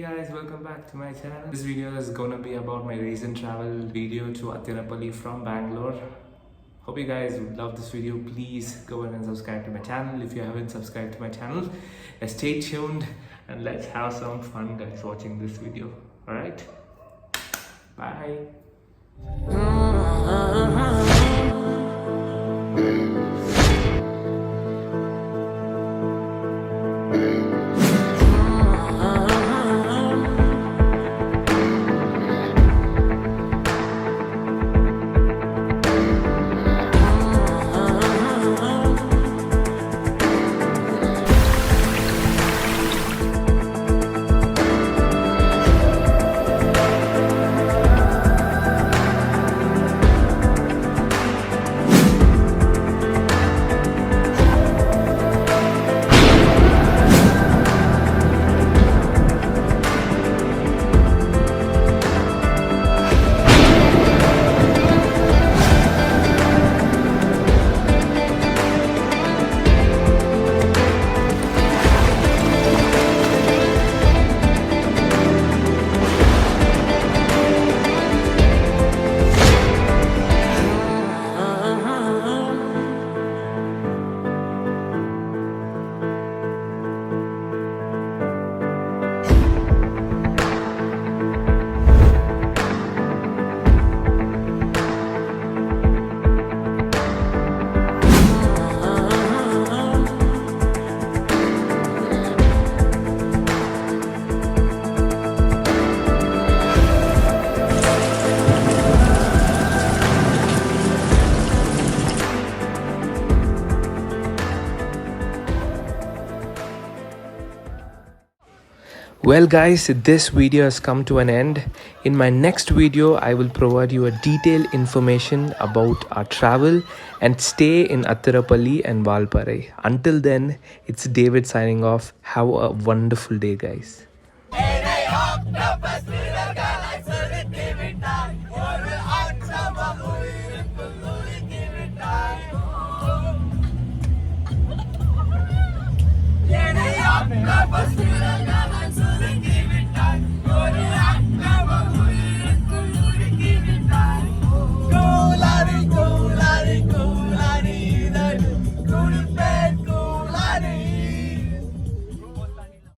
Hey guys, welcome back to my channel. This video is gonna be about my recent travel video to ATHIRAPPILLY from Bangalore. Hope you guys would love this video. Please go ahead and subscribe to my channel if you haven't subscribed to my channel. Stay tuned and let's have some fun guys watching this video. Alright? Bye. Well guys, this video has come to an end. In my next video, I will provide you a detailed information about our travel and stay in ATHIRAPPILLY and Valparai. Until then, it's David signing off. Have a wonderful day guys.